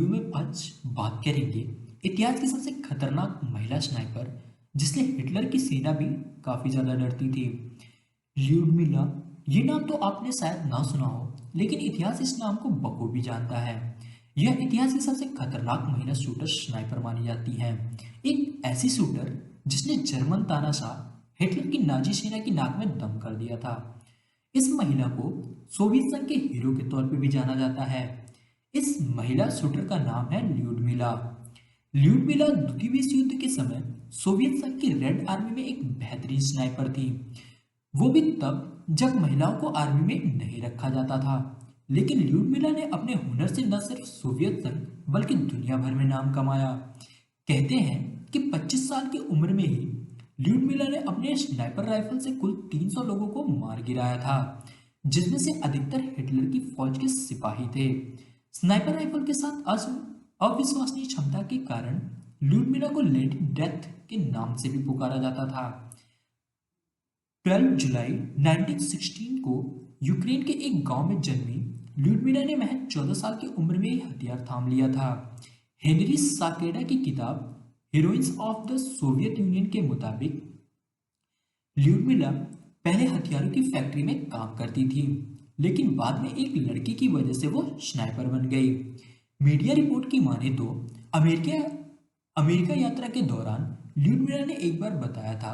में आज बात करेंगे इतिहास की सबसे खतरनाक महिला स्नाइपर जिसने हिटलर की सेना भी काफी ज्यादा डरती थी। ल्यूडमिला। ये नाम तो आपने शायद ना सुना हो, लेकिन इतिहास इस नाम को बखूबी जानता है। यह इतिहास की सबसे खतरनाक महिला शूटर स्नाइपर मानी जाती है। एक ऐसी शूटर जिसने जर्मन तानाशाह हिटलर की नाजी सेना की नाक में दम कर दिया था। इस महिला को सोवियत संघ के हीरो के तौर पर भी जाना जाता है। इस महिला शूटर का नाम है ल्यूडमिला। ल्यूडमिला द्वितीय विश्व युद्ध के समय सोवियत संघ की रेड आर्मी में एक बेहतरीन स्नाइपर थी। वो भी तब जब महिलाओं को आर्मी में नहीं रखा जाता था। लेकिन ल्यूडमिला ने अपने हुनर से न सिर्फ सोवियत संघ बल्कि दुनिया भर में नाम कमाया। कहते हैं कि 25 साल की उम्र में ही ल्यूडमिला ने अपने स्नाइपर राइफल से कुल 300 लोगों को मार गिराया था, जिसमें से अधिकतर हिटलर की फौज के सिपाही थे। स्नाइपर राइफल के साथ अविश्वसनीय क्षमता के कारण ल्यूडमिला को लेडी डेथ के नाम से भी पुकारा जाता था। 12 जुलाई 1916 को यूक्रेन के एक गांव में जन्मी ल्यूडमिला ने महज 14 साल की उम्र में ही हथियार थाम लिया था। हेनरी साकेडा की किताब heroines of the Soviet union के मुताबिक ल्यूडमिला पहले हथियारों की फैक्ट्री में काम करती थी, लेकिन बाद में एक लड़की की वजह से वो स्नाइपर बन गई। मीडिया रिपोर्ट की माने तो अमेरिका अमेरिका यात्रा के दौरान ल्यूडमिला ने एक बार बताया था,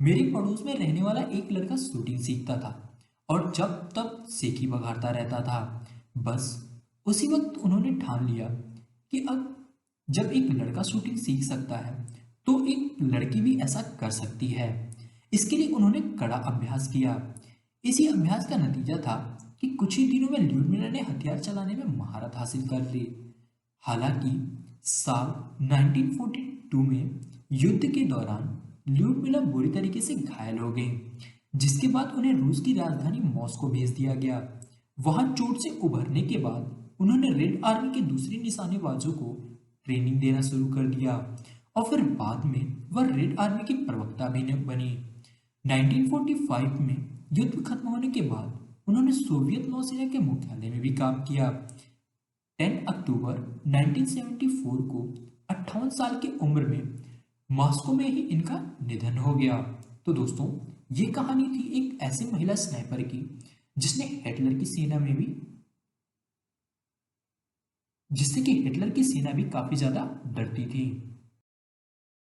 मेरे पड़ोस में रहने वाला एक लड़का शूटिंग सीखता था और जब तब सेखी बघाड़ता रहता था। बस उसी वक्त उन्होंने ठान लिया कि अब जब एक लड़का शूटिंग सीख सकता है तो एक लड़की भी ऐसा कर सकती है। इसके लिए उन्होंने कड़ा अभ्यास किया। इसी अभ्यास का नतीजा था कि कुछ ही दिनों में ल्यूडमिला ने हथियार चलाने में महारत हासिल कर ली। हालांकि साल 1942 में युद्ध के दौरान ल्यूडमिला बुरी तरीके से घायल हो गई, जिसके बाद उन्हें रूस की राजधानी मॉस्को भेज दिया गया। वहां चोट से उभरने के बाद उन्होंने रेड आर्मी के दूसरे निशानेबाजों को ट्रेनिंग देना शुरू कर दिया और फिर बाद में वह रेड आर्मी की प्रवक्ता भी बनी। 1945 में युद्ध खत्म होने के बाद उन्होंने सोवियत नौसेना के मुख्यालय में भी काम किया। 10 अक्टूबर 1974 को 58 साल की उम्र में मॉस्को में ही इनका निधन हो गया। तो दोस्तों, ये कहानी थी एक ऐसे महिला स्नाइपर की जिसने हिटलर की सेना में भी जिससे कि हिटलर की सेना भी काफी ज्यादा डरती थी।